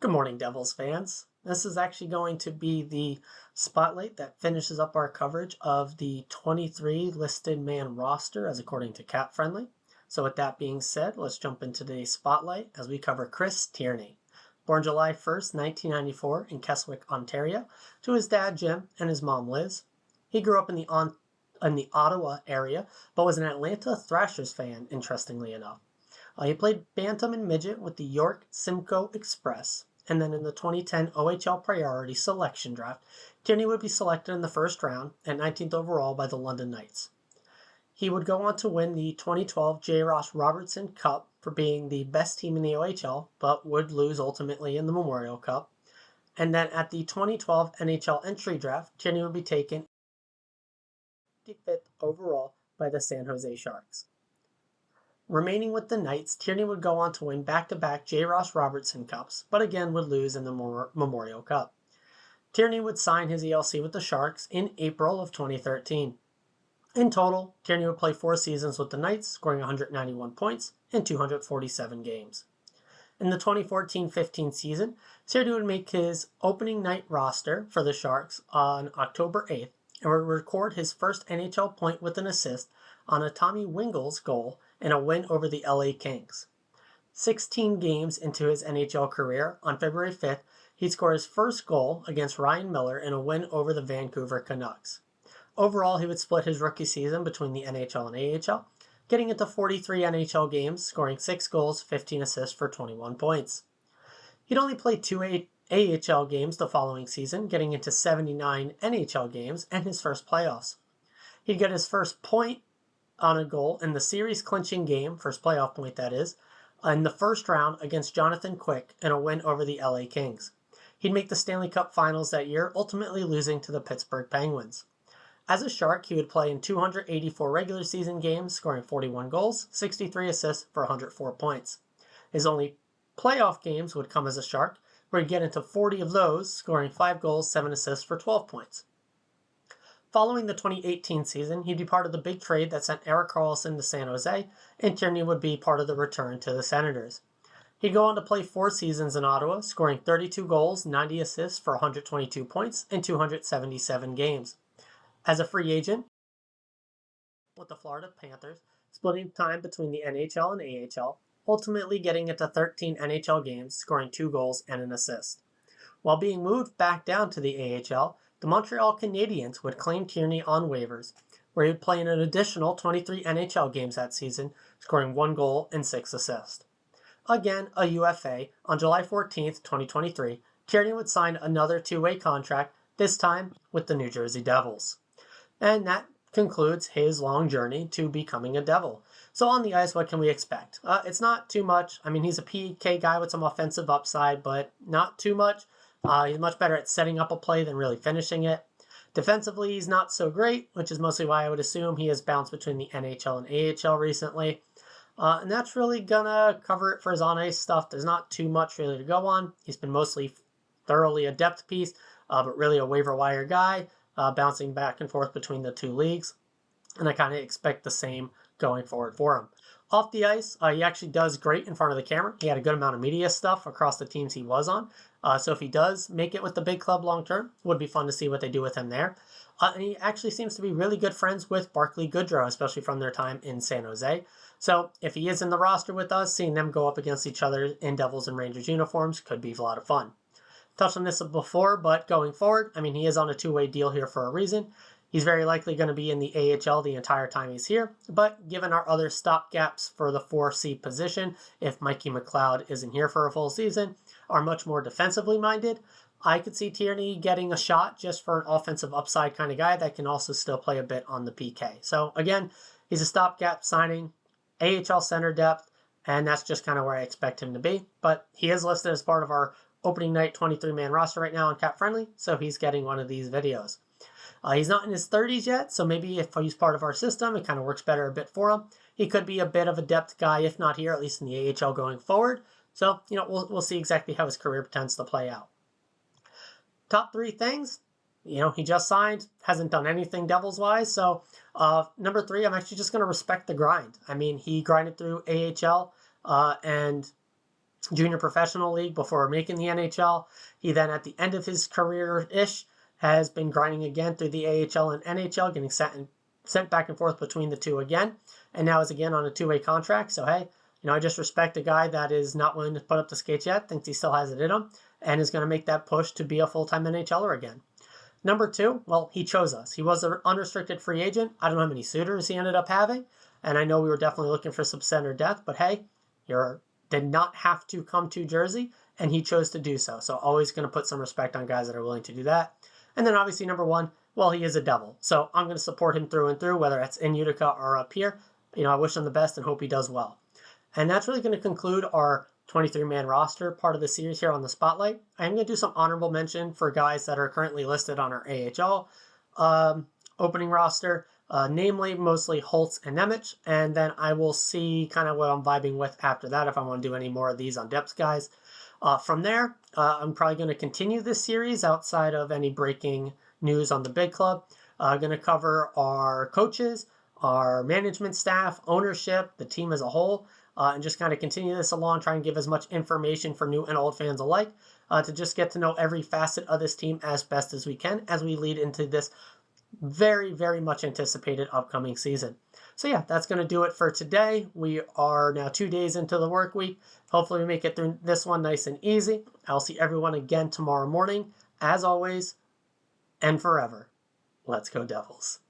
Good morning, Devils fans. This is actually going to be the spotlight that finishes up our coverage of the 23 listed man roster as according to Cap Friendly. So with that being said, let's jump into today's spotlight as we cover Chris Tierney. Born July 1st, 1994 in Keswick, Ontario, to his dad Jim and his mom Liz. He grew up in the Ottawa area, but was an Atlanta Thrashers fan, interestingly enough. He played Bantam and Midget with the York Simcoe Express, and then in the 2010 OHL Priority Selection Draft, Tierney would be selected in the first round at 19th overall by the London Knights. He would go on to win the 2012 J. Ross Robertson Cup for being the best team in the OHL, but would lose ultimately in the Memorial Cup. And then at the 2012 NHL Entry Draft, Tierney would be taken 55th overall by the San Jose Sharks. Remaining with the Knights, Tierney would go on to win back-to-back J. Ross Robertson Cups, but again would lose in the Memorial Cup. Tierney would sign his ELC with the Sharks in April of 2013. In total, Tierney would play 4 seasons with the Knights, scoring 191 points in 247 games. In the 2014-15 season, Tierney would make his opening night roster for the Sharks on October 8th and would record his first NHL point with an assist on a Tommy Wingels goal in a win over the LA Kings. 16 games into his NHL career, on February 5th, he'd score his first goal against Ryan Miller in a win over the Vancouver Canucks. Overall, he would split his rookie season between the NHL and AHL, getting into 43 NHL games, scoring 6 goals, 15 assists for 21 points. He'd only played 2 AHL games the following season, getting into 79 NHL games and his first playoffs. He'd get his first point on a goal in the series-clinching game, first playoff point that is, in the first round against Jonathan Quick in a win over the LA Kings. He'd make the Stanley Cup Finals that year, ultimately losing to the Pittsburgh Penguins. As a Shark, he would play in 284 regular season games, scoring 41 goals, 63 assists for 104 points. His only playoff games would come as a Shark, where he'd get into 40 of those, scoring 5 goals, 7 assists for 12 points. Following the 2018 season, he'd be part of the big trade that sent Erik Karlsson to San Jose, and Tierney would be part of the return to the Senators. He'd go on to play 4 seasons in Ottawa, scoring 32 goals, 90 assists for 122 points in 277 games. As a free agent, with the Florida Panthers, splitting time between the NHL and AHL, ultimately getting into 13 NHL games, scoring 2 goals and an assist. While being moved back down to the AHL, the Montreal Canadiens would claim Tierney on waivers, where he would play in an additional 23 NHL games that season, scoring 1 goal and 6 assists. Again, a UFA, on July 14, 2023, Tierney would sign another 2-way contract, this time with the New Jersey Devils. And that concludes his long journey to becoming a Devil. So on the ice, what can we expect? It's not too much. I mean, he's a PK guy with some offensive upside, but not too much. He's much better at setting up a play than really finishing it. Defensively, he's not so great, which is mostly why I would assume he has bounced between the NHL and AHL recently. And that's really gonna cover it for his on-ice stuff. There's not too much really to go on. He's been mostly thoroughly a depth piece, but really a waiver wire guy, bouncing back and forth between the 2 leagues. And I kind of expect the same going forward for him. Off the ice, he actually does great in front of the camera. He had a good amount of media stuff across the teams he was on. So if he does make it with the big club long term, it would be fun to see what they do with him there. And he actually seems to be really good friends with Barclay Goodrow, especially from their time in San Jose. So if he is in the roster with us, seeing them go up against each other in Devils and Rangers uniforms could be a lot of fun. Touched on this before, but going forward, I mean, he is on a 2-way deal here for a reason. He's very likely going to be in the AHL the entire time he's here, but given our other stopgaps for the 4C position, if Mikey McLeod isn't here for a full season, are much more defensively minded, I could see Tierney getting a shot just for an offensive upside kind of guy that can also still play a bit on the PK. So again, he's a stopgap signing, AHL center depth, and that's just kind of where I expect him to be. But he is listed as part of our opening night 23-man roster right now on Cap Friendly, so he's getting one of these videos. He's not in his 30s yet, so maybe if he's part of our system, it kind of works better a bit for him. He could be a bit of a depth guy, if not here, at least in the AHL going forward. So, we'll see exactly how his career tends to play out. Top 3 things, he just signed, hasn't done anything Devils-wise. So, number 3, I'm actually just going to respect the grind. I mean, he grinded through AHL, and junior professional league before making the NHL. He then, at the end of his career-ish, has been grinding again through the AHL and NHL, getting sent back and forth between the two again, and now is again on a two-way contract. So hey, I just respect a guy that is not willing to put up the skates yet, thinks he still has it in him, and is going to make that push to be a full-time NHLer again. Number two, well, he chose us. He was an unrestricted free agent. I don't know how many suitors he ended up having, and I know we were definitely looking for some center depth, but hey, you did not have to come to Jersey, and he chose to do so. So always going to put some respect on guys that are willing to do that. And then obviously number one, well, he is a Devil. So I'm going to support him through and through, whether it's in Utica or up here. I wish him the best and hope he does well. And that's really going to conclude our 23-man roster part of the series here on the Spotlight. I'm going to do some honorable mention for guys that are currently listed on our AHL opening roster, namely mostly Holtz and Nemec, and then I will see kind of what I'm vibing with after that if I want to do any more of these on depth guys. From there, I'm probably going to continue this series outside of any breaking news on the big club. I'm going to cover our coaches, our management staff, ownership, the team as a whole, and just kind of continue this along, try and give as much information for new and old fans alike to just get to know every facet of this team as best as we can as we lead into this very, very much anticipated upcoming season. So yeah, that's going to do it for today. We are now 2 days into the work week. Hopefully we make it through this one nice and easy. I'll see everyone again tomorrow morning. As always, and forever, let's go Devils.